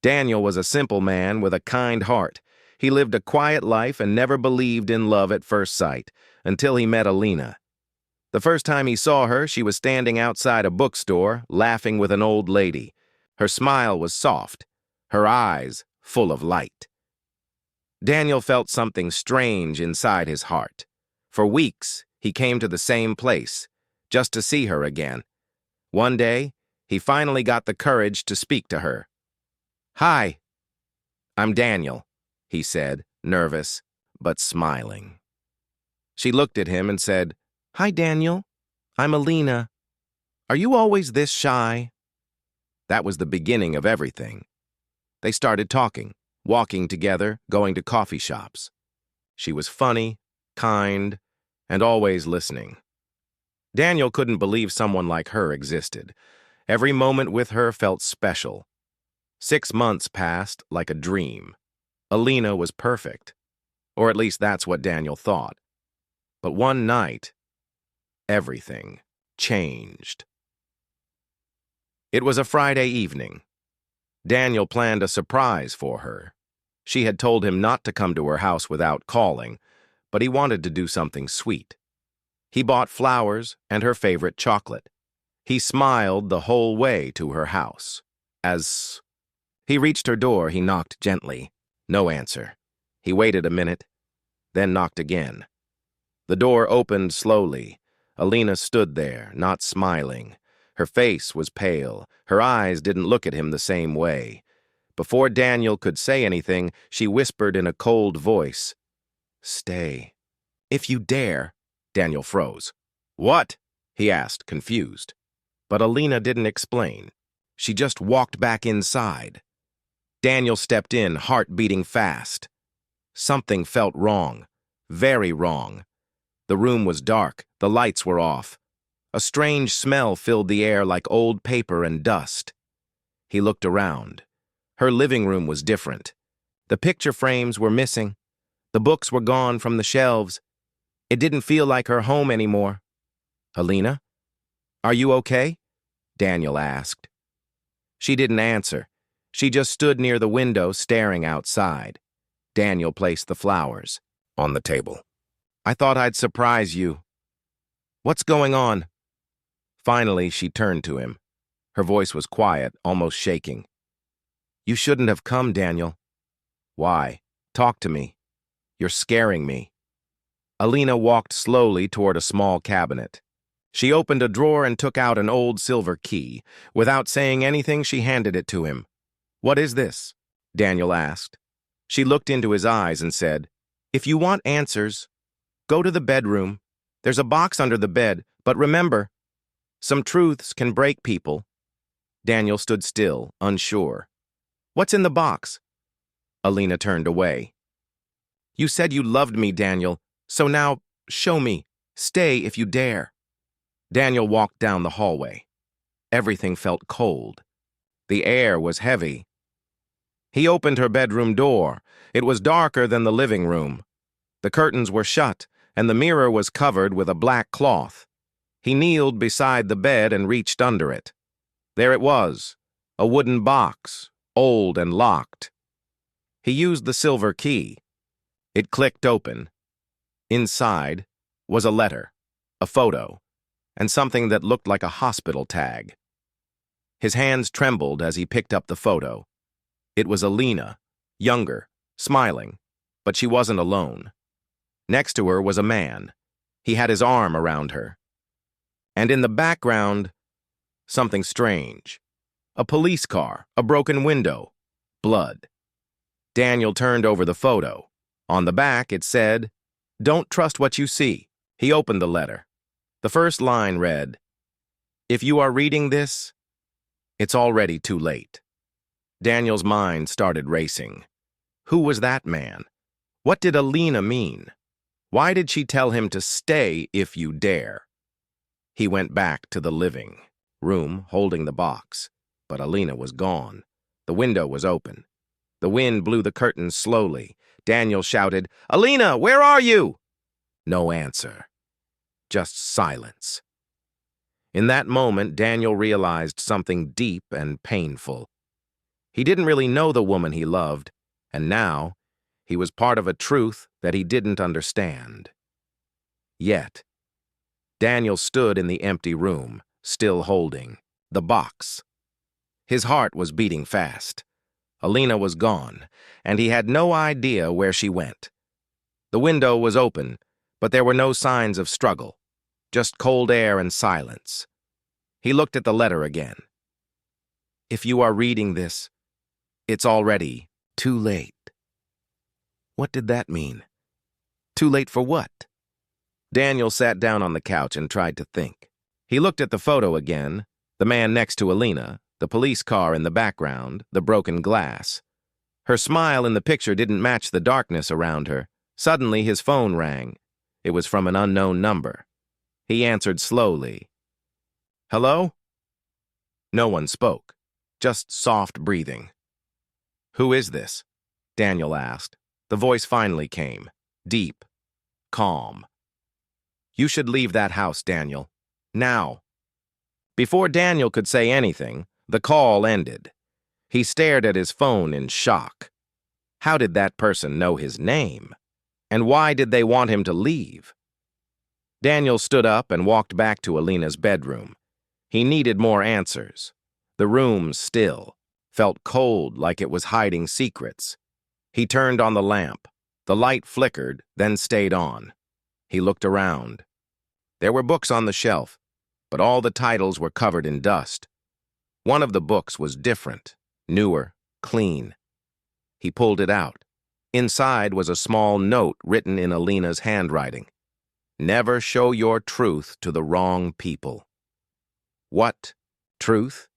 Daniel was a simple man with a kind heart. He lived a quiet life and never believed in love at first sight, until he met Alina. The first time he saw her, she was standing outside a bookstore, laughing with an old lady. Her smile was soft, her eyes full of light. Daniel felt something strange inside his heart. For weeks, he came to the same place, just to see her again. One day, he finally got the courage to speak to her. "Hi, I'm Daniel," he said, nervous, but smiling. She looked at him and said, "Hi, Daniel. I'm Alina. Are you always this shy?" That was the beginning of everything. They started talking, walking together, going to coffee shops. She was funny, kind, and always listening. Daniel couldn't believe someone like her existed. Every moment with her felt special. 6 months passed like a dream. Alina was perfect, or at least that's what Daniel thought. But one night, everything changed. It was a Friday evening. Daniel planned a surprise for her. She had told him not to come to her house without calling, but he wanted to do something sweet. He bought flowers and her favorite chocolate. He smiled the whole way to her house. As he reached her door, he knocked gently. No answer. He waited a minute, then knocked again. The door opened slowly. Alina stood there, not smiling. Her face was pale. Her eyes didn't look at him the same way. Before Daniel could say anything, she whispered in a cold voice, "Stay. If you dare." Daniel froze. "What?" he asked, confused. But Alina didn't explain. She just walked back inside. Daniel stepped in, heart beating fast. Something felt wrong. Very wrong. The room was dark. The lights were off. A strange smell filled the air like old paper and dust. He looked around. Her living room was different. The picture frames were missing. The books were gone from the shelves. It didn't feel like her home anymore. "Alina, are you okay?" Daniel asked. She didn't answer. She just stood near the window, staring outside. Daniel placed the flowers on the table. "I thought I'd surprise you. What's going on?" Finally, she turned to him. Her voice was quiet, almost shaking. "You shouldn't have come, Daniel." "Why? Talk to me. You're scaring me." Alina walked slowly toward a small cabinet. She opened a drawer and took out an old silver key. Without saying anything, she handed it to him. "What is this?" Daniel asked. She looked into his eyes and said, "If you want answers, go to the bedroom. There's a box under the bed, but remember, some truths can break people." Daniel stood still, unsure. "What's in the box?" Alina turned away. "You said you loved me, Daniel, so now show me. Stay if you dare." Daniel walked down the hallway. Everything felt cold. The air was heavy. He opened her bedroom door. It was darker than the living room. The curtains were shut, and the mirror was covered with a black cloth. He kneeled beside the bed and reached under it. There it was, a wooden box, old and locked. He used the silver key. It clicked open. Inside was a letter, a photo, and something that looked like a hospital tag. His hands trembled as he picked up the photo. It was Alina, younger, smiling, but she wasn't alone. Next to her was a man. He had his arm around her. And in the background, something strange. A police car, a broken window, blood. Daniel turned over the photo. On the back, it said, "Don't trust what you see." He opened the letter. The first line read, "If you are reading this, it's already too late." Daniel's mind started racing. Who was that man? What did Alina mean? Why did she tell him to stay if you dare? He went back to the living room, holding the box, but Alina was gone. The window was open. The wind blew the curtains slowly. Daniel shouted, "Alina, where are you?" No answer. Just silence. In that moment, Daniel realized something deep and painful. He didn't really know the woman he loved, and now he was part of a truth that he didn't understand. Yet, Daniel stood in the empty room, still holding the box. His heart was beating fast. Alina was gone, and he had no idea where she went. The window was open, but there were no signs of struggle, just cold air and silence. He looked at the letter again. If you are reading this, it's already too late. What did that mean? Too late for what? Daniel sat down on the couch and tried to think. He looked at the photo again, the man next to Alina, the police car in the background, the broken glass. Her smile in the picture didn't match the darkness around her. Suddenly, his phone rang. It was from an unknown number. He answered slowly. Hello? No one spoke, just soft breathing. Who is this? Daniel asked. The voice finally came, deep, calm. You should leave that house, Daniel. Now. Before Daniel could say anything, the call ended. He stared at his phone in shock. How did that person know his name? And why did they want him to leave? Daniel stood up and walked back to Alina's bedroom. He needed more answers. The room still felt cold, like it was hiding secrets. He turned on the lamp. The light flickered, then stayed on. He looked around. There were books on the shelf, but all the titles were covered in dust. One of the books was different, newer, clean. He pulled it out. Inside was a small note written in Alina's handwriting. Never show your truth to the wrong people. What? Truth?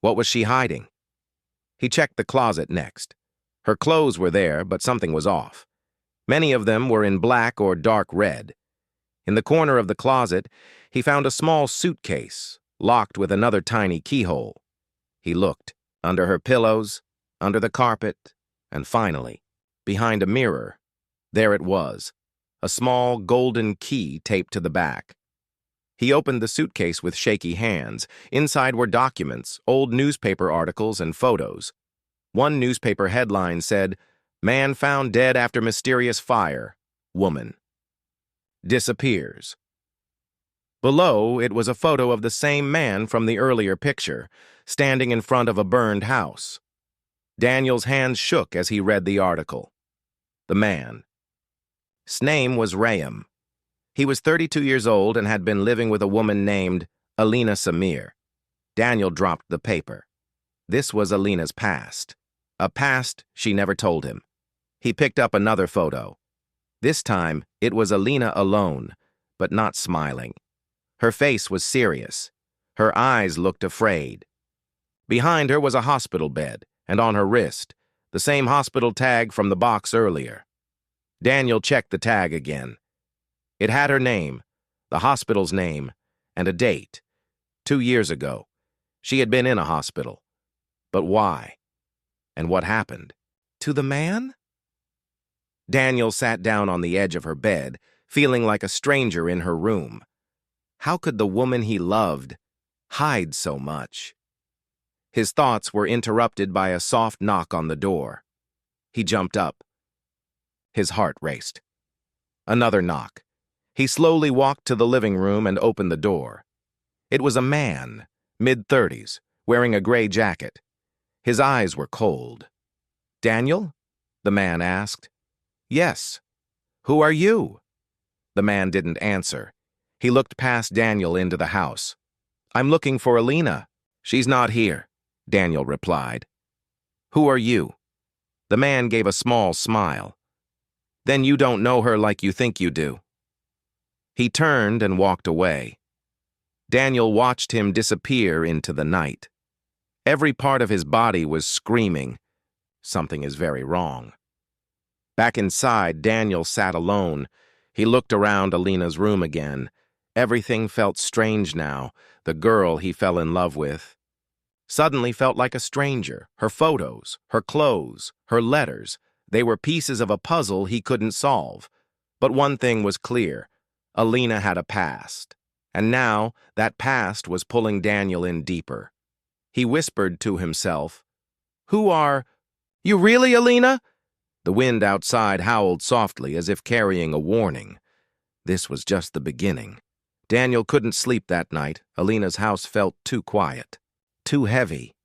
What was she hiding? He checked the closet next. Her clothes were there, but something was off. Many of them were in black or dark red. In the corner of the closet, he found a small suitcase, locked with another tiny keyhole. He looked, under her pillows, under the carpet, and finally, behind a mirror. There it was, a small golden key taped to the back. He opened the suitcase with shaky hands. Inside were documents, old newspaper articles, and photos. One newspaper headline said, "Man found dead after mysterious fire. Woman. Disappears." Below, it was a photo of the same man from the earlier picture, standing in front of a burned house. Daniel's hands shook as he read the article. The man. His name was Rayam. He was 32 years old and had been living with a woman named Alina Samir. Daniel dropped the paper. This was Alina's past. A past she never told him. He picked up another photo. This time, it was Alina alone, but not smiling. Her face was serious. Her eyes looked afraid. Behind her was a hospital bed, and on her wrist, the same hospital tag from the box earlier. Daniel checked the tag again. It had her name, the hospital's name, and a date. 2 years ago. She had been in a hospital. But why? And what happened? To the man? Daniel sat down on the edge of her bed, feeling like a stranger in her room. How could the woman he loved hide so much? His thoughts were interrupted by a soft knock on the door. He jumped up. His heart raced. Another knock. He slowly walked to the living room and opened the door. It was a man, mid-30s, wearing a gray jacket. His eyes were cold. "Daniel?" the man asked. "Yes." "Who are you?" The man didn't answer. He looked past Daniel into the house. "I'm looking for Alina." "She's not here," Daniel replied. "Who are you?" The man gave a small smile. "Then you don't know her like you think you do." He turned and walked away. Daniel watched him disappear into the night. Every part of his body was screaming, "Something is very wrong." Back inside, Daniel sat alone. He looked around Alina's room again. Everything felt strange now. The girl he fell in love with suddenly felt like a stranger. Her photos, her clothes, her letters, they were pieces of a puzzle he couldn't solve. But one thing was clear. Alina had a past. And now, that past was pulling Daniel in deeper. He whispered to himself, Who are... You really, Alina? The wind outside howled softly as if carrying a warning. This was just the beginning. Daniel couldn't sleep that night. Alina's house felt too quiet, too heavy.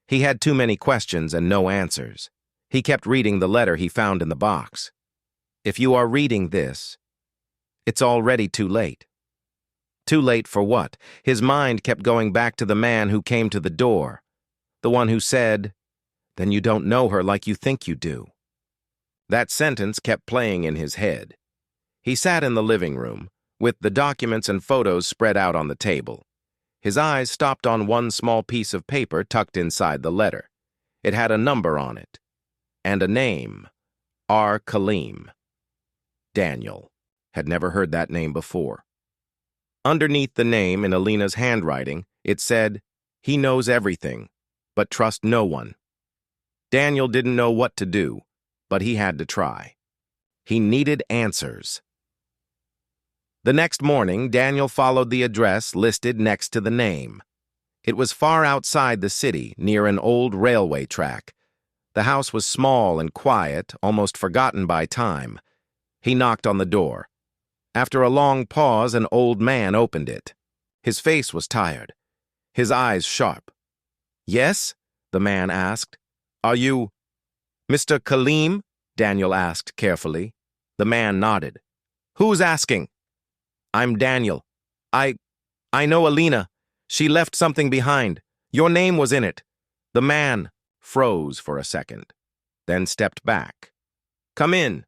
He had too many questions and no answers. He kept reading the letter he found in the box. If you are reading this, it's already too late. Too late for what? His mind kept going back to the man who came to the door. The one who said, "Then you don't know her like you think you do." That sentence kept playing in his head. He sat in the living room, with the documents and photos spread out on the table. His eyes stopped on one small piece of paper tucked inside the letter. It had a number on it, and a name, R. Kaleem. Daniel had never heard that name before. Underneath the name in Alina's handwriting, it said, "He knows everything, but trust no one." Daniel didn't know what to do, but he had to try. He needed answers. The next morning, Daniel followed the address listed next to the name. It was far outside the city, near an old railway track. The house was small and quiet, almost forgotten by time. He knocked on the door. After a long pause, an old man opened it. His face was tired, his eyes sharp. "Yes?" the man asked. "Are you Mr. Kaleem?" Daniel asked carefully. The man nodded. "Who's asking?" "I'm Daniel. I know Alina. She left something behind. Your name was in it." The man froze for a second, then stepped back. "Come in."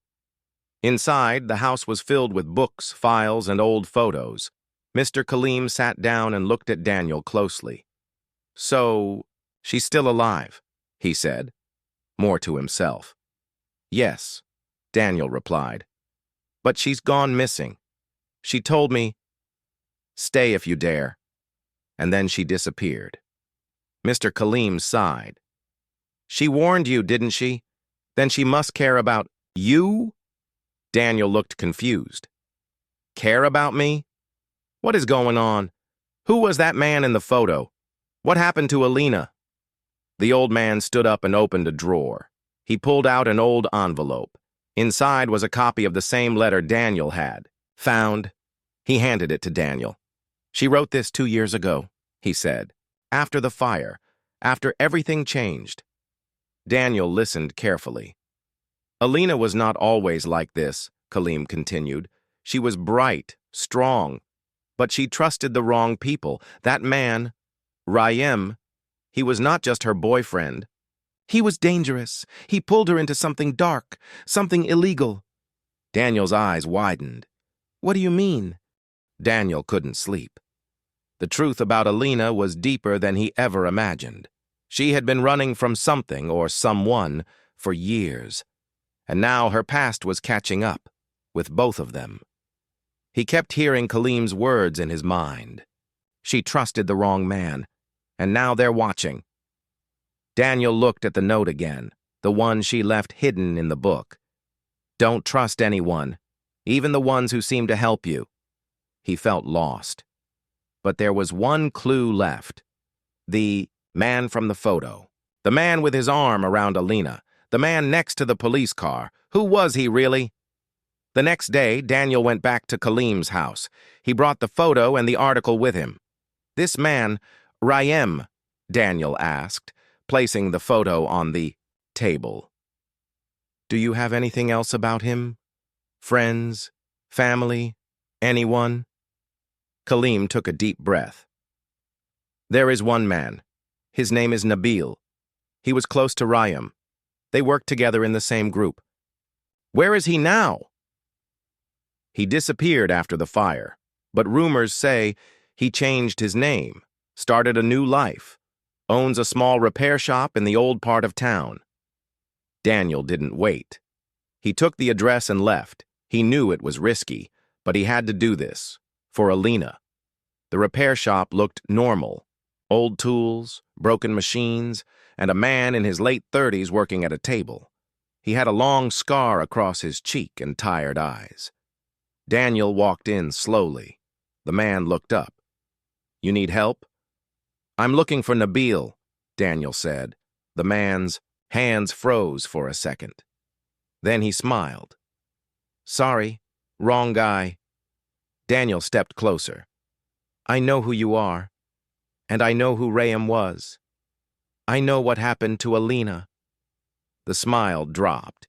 Inside, the house was filled with books, files, and old photos. Mr. Kaleem sat down and looked at Daniel closely. "So, she's still alive," he said, more to himself. "Yes," Daniel replied. "But she's gone missing. She told me, 'Stay if you dare.' And then she disappeared." Mr. Kaleem sighed. "She warned you, didn't she? Then she must care about you?" Daniel looked confused. "Care about me? What is going on? Who was that man in the photo? What happened to Alina?" The old man stood up and opened a drawer. He pulled out an old envelope. Inside was a copy of the same letter Daniel had found. He handed it to Daniel. "She wrote this 2 years ago," he said. "After the fire, after everything changed." Daniel listened carefully. "Alina was not always like this," Kaleem continued. "She was bright, strong, but she trusted the wrong people. That man, Rayem, he was not just her boyfriend. He was dangerous. He pulled her into something dark, something illegal." Daniel's eyes widened. "What do you mean?" Daniel couldn't sleep. The truth about Alina was deeper than he ever imagined. She had been running from something or someone for years, and now her past was catching up with both of them. He kept hearing Kaleem's words in his mind. She trusted the wrong man, and now they're watching. Daniel looked at the note again, the one she left hidden in the book. "Don't trust anyone, even the ones who seem to help you." He felt lost. But there was one clue left. The man from the photo. The man with his arm around Alina. The man next to the police car. Who was he, really? The next day, Daniel went back to Kaleem's house. He brought the photo and the article with him. "This man, Rayem?" Daniel asked, placing the photo on the table. "Do you have anything else about him? Friends? Family? Anyone?" Kaleem took a deep breath. "There is one man. His name is Nabil. He was close to Rayem. They worked together in the same group." "Where is he now?" "He disappeared after the fire, but rumors say he changed his name, started a new life, owns a small repair shop in the old part of town." Daniel didn't wait. He took the address and left. He knew it was risky, but he had to do this, for Alina. The repair shop looked normal. Old tools, broken machines, and a man in his late 30s working at a table. He had a long scar across his cheek and tired eyes. Daniel walked in slowly. The man looked up. "You need help?" "I'm looking for Nabil," Daniel said. The man's hands froze for a second. Then he smiled. "Sorry, wrong guy." Daniel stepped closer. "I know who you are, and I know who Rayam was. I know what happened to Alina." The smile dropped.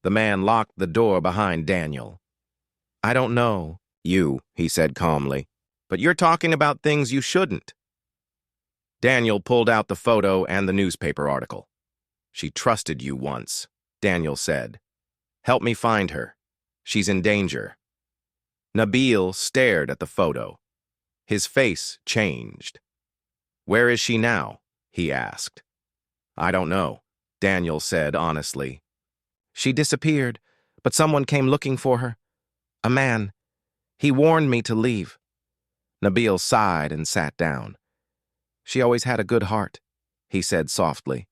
The man locked the door behind Daniel. "I don't know you," he said calmly, "but you're talking about things you shouldn't." Daniel pulled out the photo and the newspaper article. "She trusted you once," Daniel said. "Help me find her. She's in danger." Nabil stared at the photo. His face changed. "Where is she now?" he asked. "I don't know," Daniel said honestly. "She disappeared, but someone came looking for her. A man. He warned me to leave." Nabil sighed and sat down. "She always had a good heart," he said softly.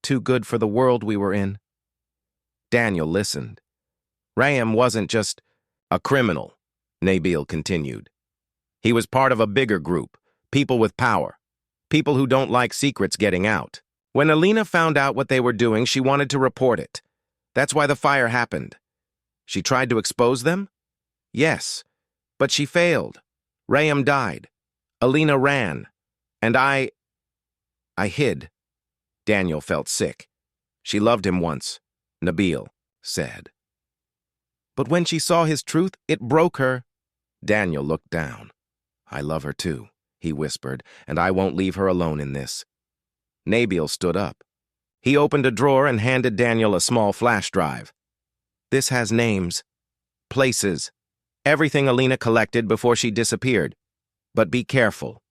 "Too good for the world we were in." Daniel listened. "Rayam wasn't just a criminal," Nabil continued. "He was part of a bigger group, people with power, people who don't like secrets getting out. When Alina found out what they were doing, she wanted to report it. That's why the fire happened. She tried to expose them? Yes, but she failed. Rayam died. Alina ran. And I hid." Daniel felt sick. "She loved him once," Nabil said. "But when she saw his truth, it broke her." Daniel looked down. "I love her too," he whispered, "and I won't leave her alone in this." Nabil stood up. He opened a drawer and handed Daniel a small flash drive. "This has names, places, everything Alina collected before she disappeared. But be careful.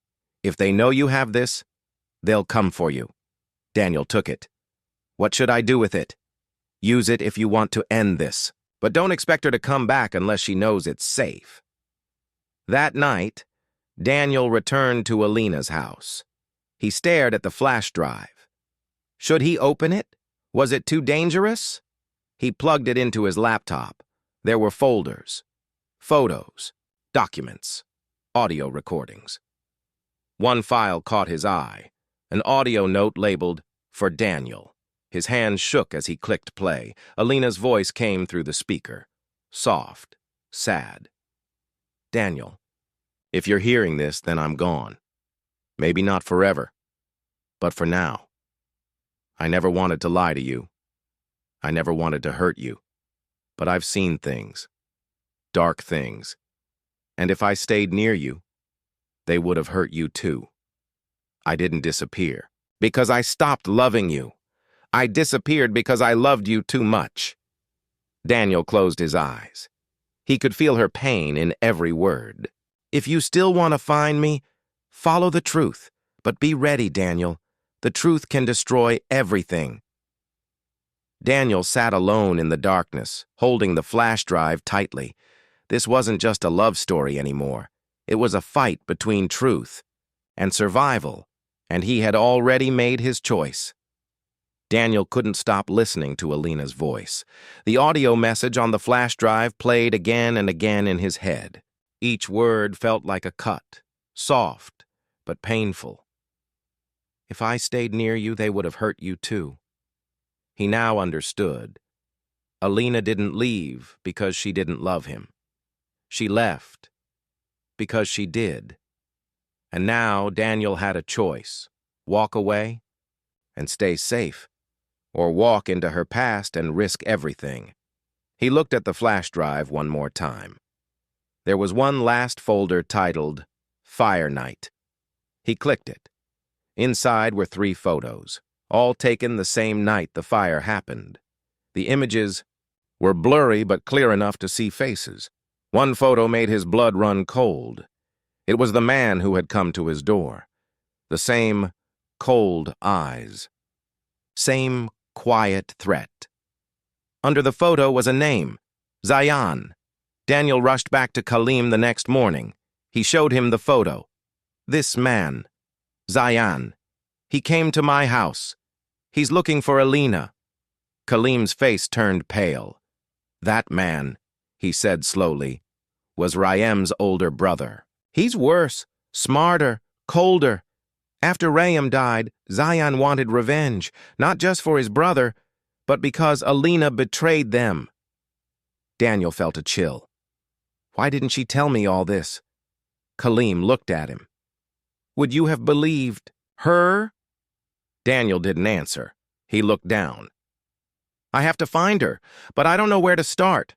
If they know you have this, they'll come for you." Daniel took it. "What should I do with it?" "Use it if you want to end this. But don't expect her to come back unless she knows it's safe." That night, Daniel returned to Alina's house. He stared at the flash drive. Should he open it? Was it too dangerous? He plugged it into his laptop. There were folders, photos, documents, audio recordings. One file caught his eye, an audio note labeled, "For Daniel." His hands shook as he clicked play. Alina's voice came through the speaker, soft, sad. "Daniel, if you're hearing this, then I'm gone. Maybe not forever, but for now. I never wanted to lie to you. I never wanted to hurt you. But I've seen things, dark things. And if I stayed near you, they would have hurt you too. I didn't disappear because I stopped loving you. I disappeared because I loved you too much." Daniel closed his eyes. He could feel her pain in every word. "If you still want to find me, follow the truth. But be ready, Daniel. The truth can destroy everything." Daniel sat alone in the darkness, holding the flash drive tightly. This wasn't just a love story anymore. It was a fight between truth and survival, and he had already made his choice. Daniel couldn't stop listening to Alina's voice. The audio message on the flash drive played again and again in his head. Each word felt like a cut, soft but painful. "If I stayed near you, they would have hurt you too." He now understood. Alina didn't leave because she didn't love him. She left because she did. And now Daniel had a choice: walk away and stay safe, or walk into her past and risk everything. He looked at the flash drive one more time. There was one last folder titled Fire Night. He clicked it. Inside were 3 photos, all taken the same night the fire happened. The images were blurry but clear enough to see faces. One photo made his blood run cold. It was the man who had come to his door. The same cold eyes. Same quiet threat. Under the photo was a name, Zayan. Daniel rushed back to Kaleem the next morning. He showed him the photo. "This man, Zayan. He came to my house. He's looking for Alina." Kaleem's face turned pale. "That man," he said slowly, "was Rayam's older brother. He's worse, smarter, colder. After Rayam died, Zion wanted revenge, not just for his brother, but because Alina betrayed them. Daniel felt a chill. Why didn't she tell me all this? Kaleem looked at him. Would you have believed her? Daniel didn't answer. He looked down. I have to find her, but I don't know where to start.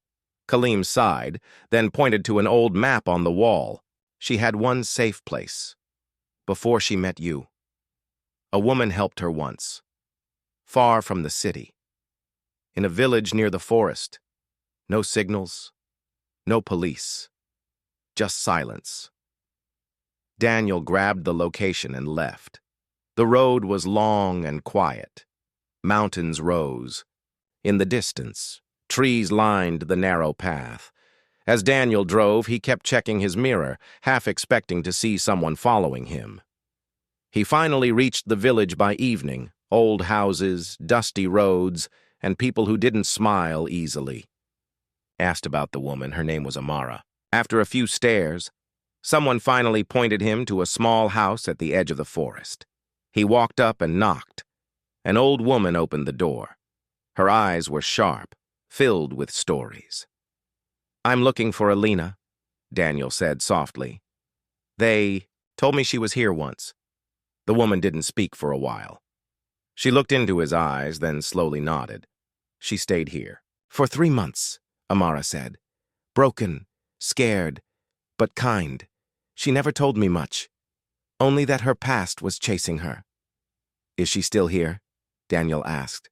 Kaleem sighed, then pointed to an old map on the wall. She had one safe place. Before she met you. A woman helped her once. Far from the city. In a village near the forest. No signals. No police. Just silence. Daniel grabbed the location and left. The road was long and quiet. Mountains rose. In the distance, trees lined the narrow path. As Daniel drove, he kept checking his mirror, half expecting to see someone following him. He finally reached the village by evening, old houses, dusty roads, and people who didn't smile easily. Asked about the woman, her name was Amara. After a few stares, someone finally pointed him to a small house at the edge of the forest. He walked up and knocked. An old woman opened the door. Her eyes were sharp, filled with stories. I'm looking for Alina, Daniel said softly. They told me she was here once. The woman didn't speak for a while. She looked into his eyes, then slowly nodded. She stayed here. For 3 months, Amara said. Broken, scared, but kind. She never told me much. Only that her past was chasing her. Is she still here? Daniel asked.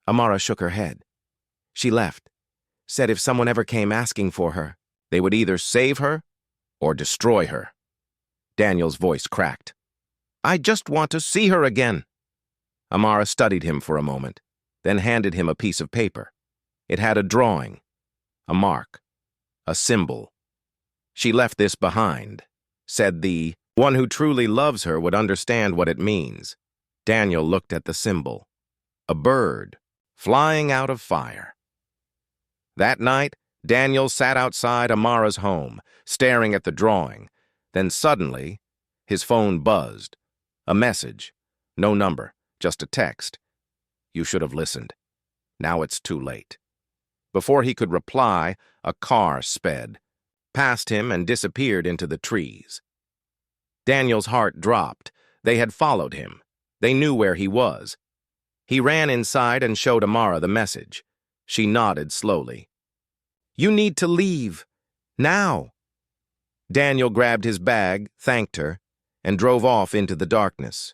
Amara shook her head. She left. Said if someone ever came asking for her, they would either save her or destroy her. Daniel's voice cracked. I just want to see her again. Amara studied him for a moment, then handed him a piece of paper. It had a drawing, a mark, a symbol. She left this behind, said the one who truly loves her would understand what it means. Daniel looked at the symbol. A bird, flying out of fire. That night, Daniel sat outside Amara's home, staring at the drawing. Then suddenly, his phone buzzed. A message. No number, just a text. You should have listened. Now it's too late. Before he could reply, a car sped past him and disappeared into the trees. Daniel's heart dropped. They had followed him. They knew where he was. He ran inside and showed Amara the message. She nodded slowly. You need to leave. Now. Daniel grabbed his bag, thanked her, and drove off into the darkness.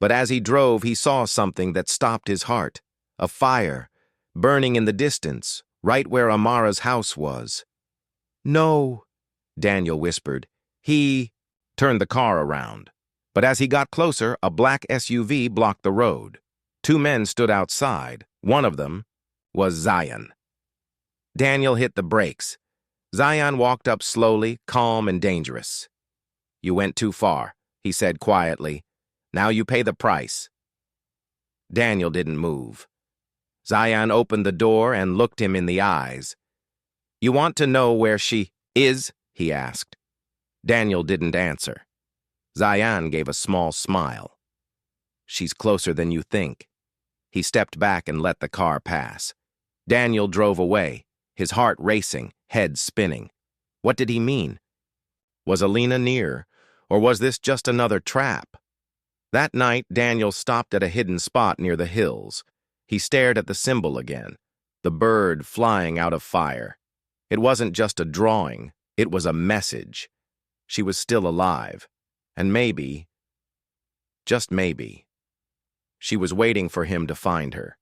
But as he drove, he saw something that stopped his heart. A fire, burning in the distance, right where Amara's house was. No, Daniel whispered. He turned the car around. But as he got closer, a black SUV blocked the road. 2 men stood outside. One of them was Zion. Daniel hit the brakes. Zion walked up slowly, calm and dangerous. You went too far, he said quietly. Now you pay the price. Daniel didn't move. Zion opened the door and looked him in the eyes. You want to know where she is? He asked. Daniel didn't answer. Zion gave a small smile. She's closer than you think. He stepped back and let the car pass. Daniel drove away, his heart racing, head spinning. What did he mean? Was Alina near, or was this just another trap? That night, Daniel stopped at a hidden spot near the hills. He stared at the symbol again, the bird flying out of fire. It wasn't just a drawing, it was a message. She was still alive, and maybe, just maybe, she was waiting for him to find her.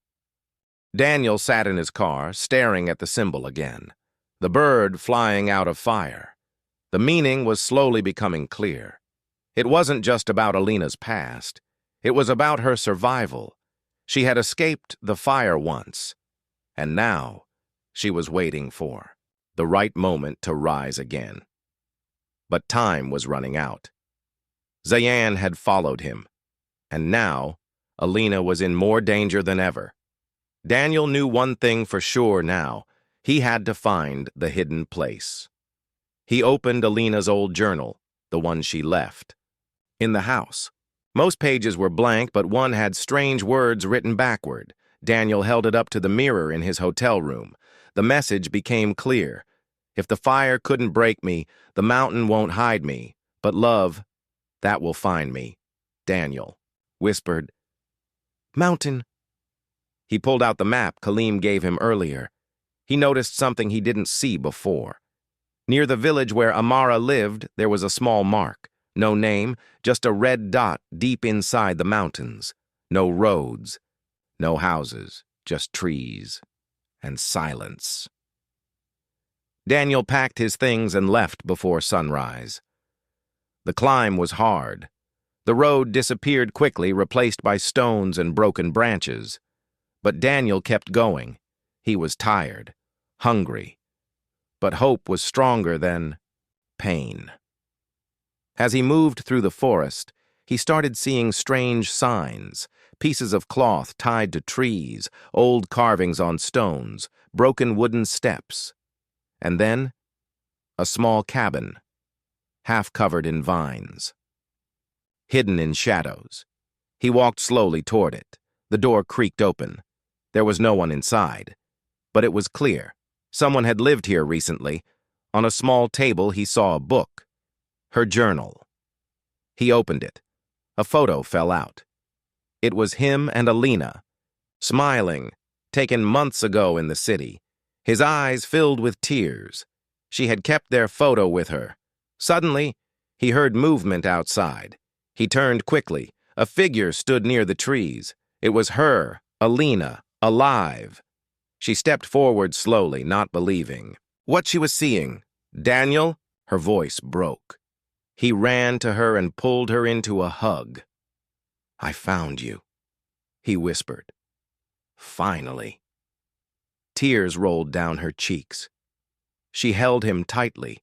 Daniel sat in his car, staring at the symbol again. The bird flying out of fire. The meaning was slowly becoming clear. It wasn't just about Alina's past. It was about her survival. She had escaped the fire once, and now she was waiting for the right moment to rise again. But time was running out. Zayan had followed him, and now Alina was in more danger than ever. Daniel knew one thing for sure now. He had to find the hidden place. He opened Alina's old journal, the one she left. In the house, Most pages were blank, but one had strange words written backward. Daniel held it up to the mirror in his hotel room. The message became clear. If the fire couldn't break me, the mountain won't hide me. But love, that will find me. Daniel whispered, "Mountain." He pulled out the map Kaleem gave him earlier. He noticed something he didn't see before. Near the village where Amara lived, there was a small mark. No name, just a red dot deep inside the mountains. No roads, no houses, just trees and silence. Daniel packed his things and left before sunrise. The climb was hard. The road disappeared quickly, replaced by stones and broken branches. But Daniel kept going. He was tired, hungry. But hope was stronger than pain. As he moved through the forest, he started seeing strange signs, pieces of cloth tied to trees, old carvings on stones, broken wooden steps. And then, a small cabin, half covered in vines. Hidden in shadows. He walked slowly toward it. The door creaked open. There was no one inside. But it was clear. Someone had lived here recently. On a small table, he saw a book. Her journal. He opened it. A photo fell out. It was him and Alina, smiling, taken months ago in the city. His eyes filled with tears. She had kept their photo with her. Suddenly, he heard movement outside. He turned quickly. A figure stood near the trees. It was her, Alina, alive. She stepped forward slowly, not believing what she was seeing. "Daniel?" Her voice broke. He ran to her and pulled her into a hug. "I found you," he whispered. "Finally." Tears rolled down her cheeks. She held him tightly,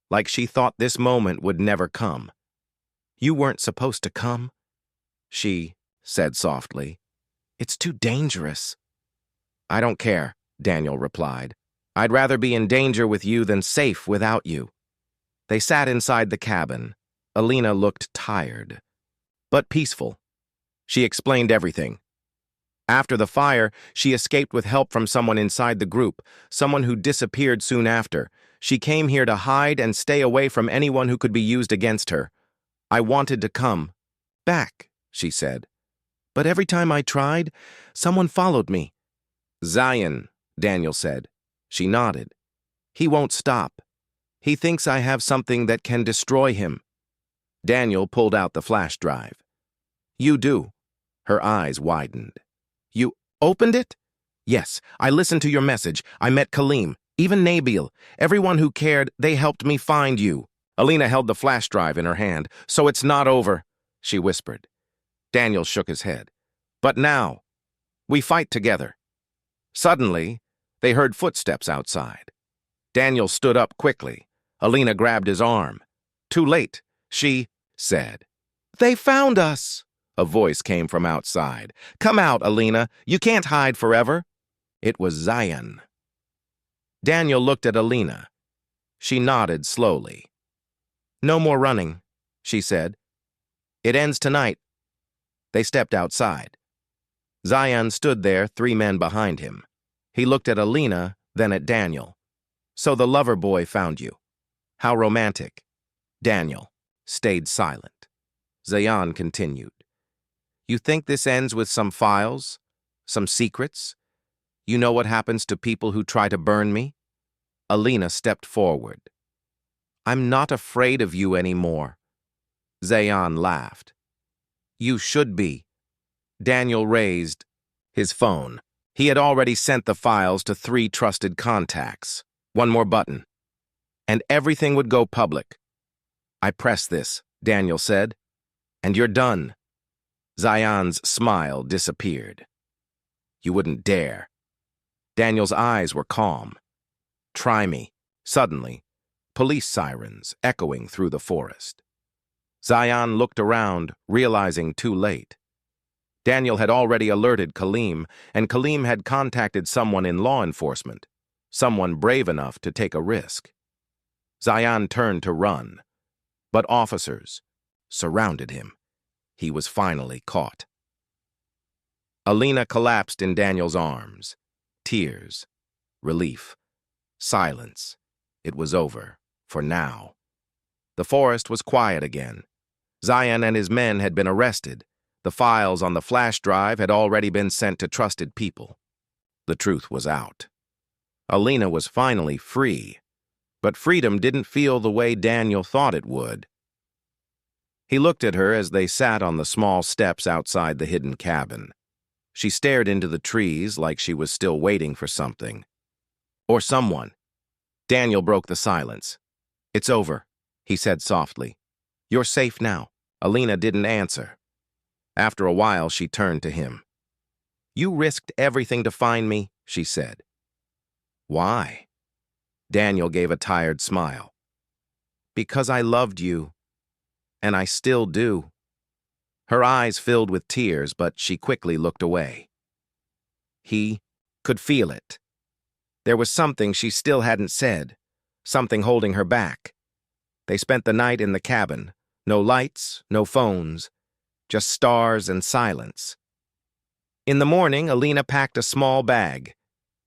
like she thought this moment would never come. "You weren't supposed to come," she said softly. "It's too dangerous." "I don't care," Daniel replied. "I'd rather be in danger with you than safe without you." They sat inside the cabin. Alina looked tired, but peaceful. She explained everything. After the fire, she escaped with help from someone inside the group, someone who disappeared soon after. She came here to hide and stay away from anyone who could be used against her. "I wanted to come back," she said. "But every time I tried, someone followed me." "Zion," Daniel said. She nodded. "He won't stop. He thinks I have something that can destroy him." Daniel pulled out the flash drive. "You do." Her eyes widened. "You opened it?" "Yes, I listened to your message. I met Kaleem, even Nabil. Everyone who cared, they helped me find you." Alina held the flash drive in her hand. "So it's not over," she whispered. Daniel shook his head. "But now, we fight together." Suddenly, they heard footsteps outside. Daniel stood up quickly. Alina grabbed his arm. "Too late," she said. "They found us!" A voice came from outside. "Come out, Alina. You can't hide forever." It was Zion. Daniel looked at Alina. She nodded slowly. "No more running," she said. "It ends tonight." They stepped outside. Zion stood there, 3 men behind him. He looked at Alina, then at Daniel. "So the lover boy found you. How romantic." Daniel stayed silent. Zion continued. "You think this ends with some files? Some secrets? You know what happens to people who try to burn me?" Alina stepped forward. "I'm not afraid of you anymore." Zion laughed. "You should be." Daniel raised his phone. He had already sent the files to 3 trusted contacts. One more button, and everything would go public. "I press this," Daniel said, "and you're done." Zion's smile disappeared. "You wouldn't dare." Daniel's eyes were calm. "Try me." Suddenly, police sirens echoing through the forest. Zion looked around, realizing too late. Daniel had already alerted Kaleem, and Kaleem had contacted someone in law enforcement, someone brave enough to take a risk. Zion turned to run, but officers surrounded him. He was finally caught. Alina collapsed in Daniel's arms. Tears, relief, silence. It was over, for now. The forest was quiet again. Zion and his men had been arrested. The files on the flash drive had already been sent to trusted people. The truth was out. Alina was finally free, but freedom didn't feel the way Daniel thought it would. He looked at her as they sat on the small steps outside the hidden cabin. She stared into the trees like she was still waiting for something. Or someone. Daniel broke the silence. "It's over," he said softly. "You're safe now." Alina didn't answer. After a while, she turned to him. "You risked everything to find me," she said. "Why?" Daniel gave a tired smile. "Because I loved you, and I still do." Her eyes filled with tears, but she quickly looked away. He could feel it. There was something she still hadn't said, something holding her back. They spent the night in the cabin. No lights, no phones, just stars and silence. In the morning, Alina packed a small bag.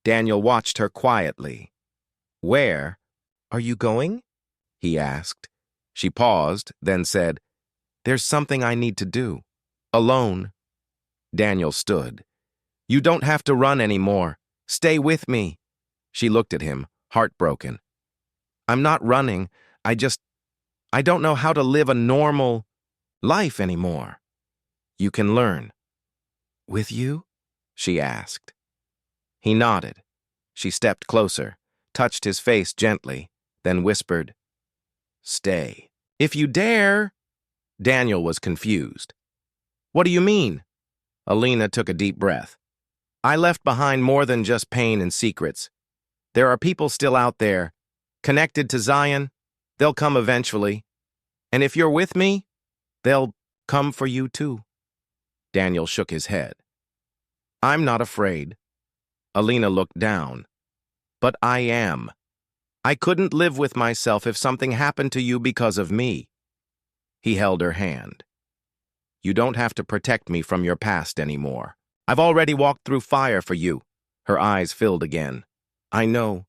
Daniel watched her quietly. "Where are you going?" he asked. She paused, then said, "There's something I need to do. Alone." Daniel stood. "You don't have to run anymore. Stay with me." She looked at him, heartbroken. "I'm not running. I don't know how to live a normal life anymore." "You can learn." "With you?" she asked. He nodded. She stepped closer, touched his face gently, then whispered, "Stay. If you dare." Daniel was confused. "What do you mean?" Alina took a deep breath. "I left behind more than just pain and secrets. There are people still out there, connected to Zion. They'll come eventually. And if you're with me, they'll come for you too." Daniel shook his head. "I'm not afraid." Alina looked down. "But I am. I couldn't live with myself if something happened to you because of me." He held her hand. "You don't have to protect me from your past anymore. I've already walked through fire for you." Her eyes filled again. "I know."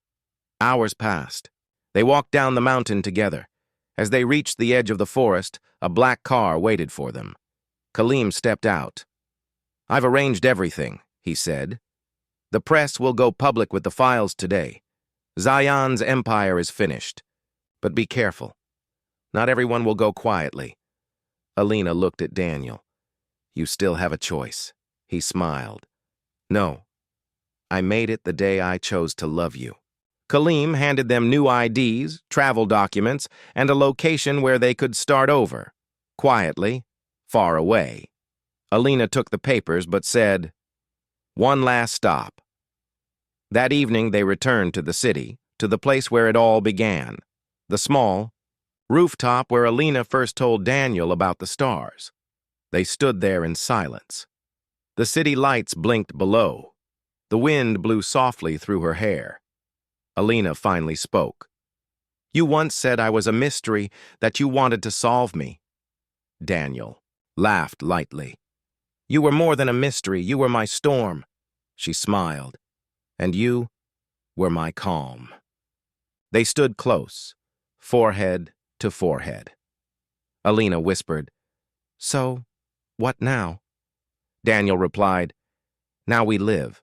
Hours passed. They walked down the mountain together. As they reached the edge of the forest, a black car waited for them. Kaleem stepped out. "I've arranged everything," he said. "The press will go public with the files today. Zion's empire is finished. But be careful. Not everyone will go quietly." Alina looked at Daniel. "You still have a choice." He smiled. "No. I made it the day I chose to love you." Kaleem handed them new IDs, travel documents, and a location where they could start over. Quietly, far away. Alina took the papers but said, "One last stop." That evening they returned to the city, to the place where it all began. The small rooftop where Alina first told Daniel about the stars. They stood there in silence. The city lights blinked below. The wind blew softly through her hair. Alina finally spoke. "You once said I was a mystery, that you wanted to solve me." Daniel laughed lightly. "You were more than a mystery. You were my storm." She smiled. "And you were my calm." They stood close, forehead to forehead. Alina whispered, "So, what now?" Daniel replied, "Now we live,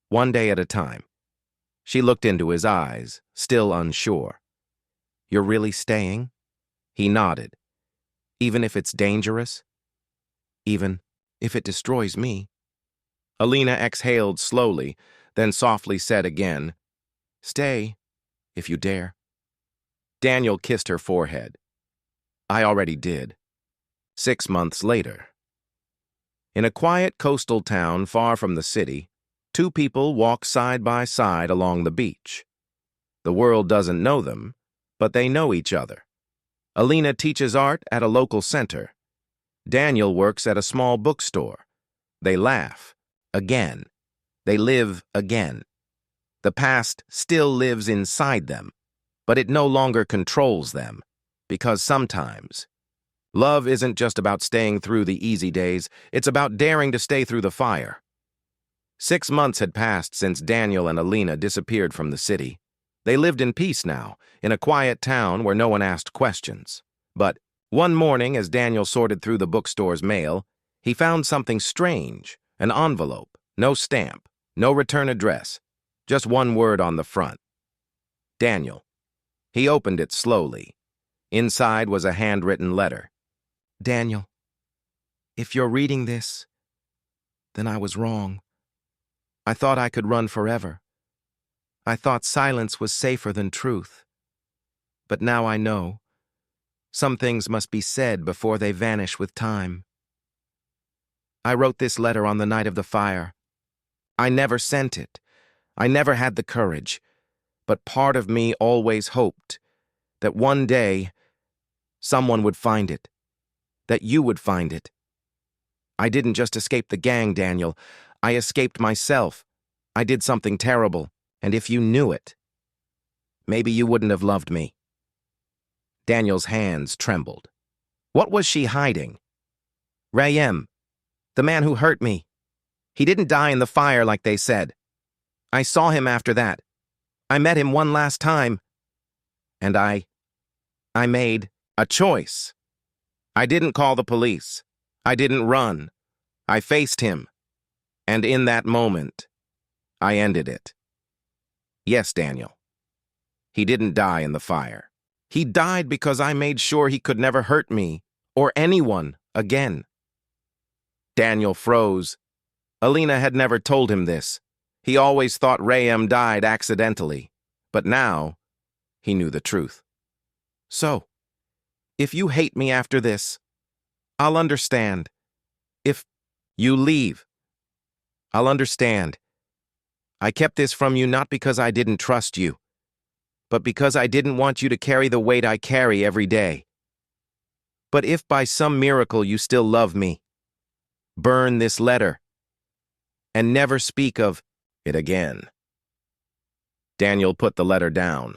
one day at a time." She looked into his eyes, still unsure. "You're really staying?" He nodded. "Even if it's dangerous? Even if it destroys me?" Alina exhaled slowly, then softly said again, "Stay, if you dare." Daniel kissed her forehead. "I already did." 6 months later. In a quiet coastal town far from the city, two people walk side by side along the beach. The world doesn't know them, but they know each other. Alina teaches art at a local center. Daniel works at a small bookstore. They laugh. Again. They live again. The past still lives inside them, but it no longer controls them, because sometimes Love isn't just about staying through the easy days, it's about daring to stay through the fire. 6 months had passed since Daniel and Alina disappeared from the city. They lived in peace now, in a quiet town where no one asked questions. But one morning, as Daniel sorted through the bookstore's mail, he found something strange, an envelope, no stamp, no return address, just one word on the front. Daniel. He opened it slowly. Inside was a handwritten letter. Daniel, if you're reading this, then I was wrong. I thought I could run forever. I thought silence was safer than truth. But now I know. Some things must be said before they vanish with time. I wrote this letter on the night of the fire. I never sent it. I never had the courage. But part of me always hoped that one day someone would find it. That you would find it. I didn't just escape the gang, Daniel. I escaped myself. I did something terrible, and if you knew it, maybe you wouldn't have loved me. Daniel's hands trembled. What was she hiding? Rayem, the man who hurt me. He didn't die in the fire like they said. I saw him after that. I met him one last time. And I made a choice. I didn't call the police. I didn't run. I faced him. And in that moment, I ended it. Yes, Daniel. He didn't die in the fire. He died because I made sure he could never hurt me or anyone again. Daniel froze. Alina had never told him this. He always thought Rayem died accidentally. But now, he knew the truth. So, if you hate me after this, I'll understand. If you leave, I'll understand. I kept this from you not because I didn't trust you, but because I didn't want you to carry the weight I carry every day. But if by some miracle you still love me, burn this letter and never speak of it again. Daniel put the letter down.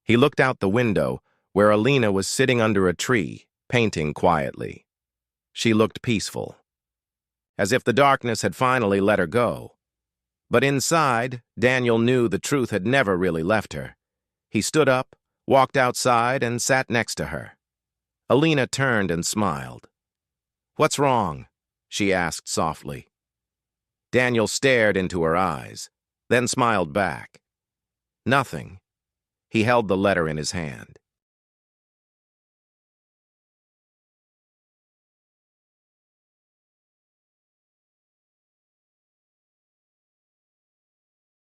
He looked out the window where Alina was sitting under a tree, painting quietly. She looked peaceful, as if the darkness had finally let her go. But inside, Daniel knew the truth had never really left her. He stood up, walked outside, and sat next to her. Alina turned and smiled. "What's wrong?" she asked softly. Daniel stared into her eyes, then smiled back. Nothing. He held the letter in his hand.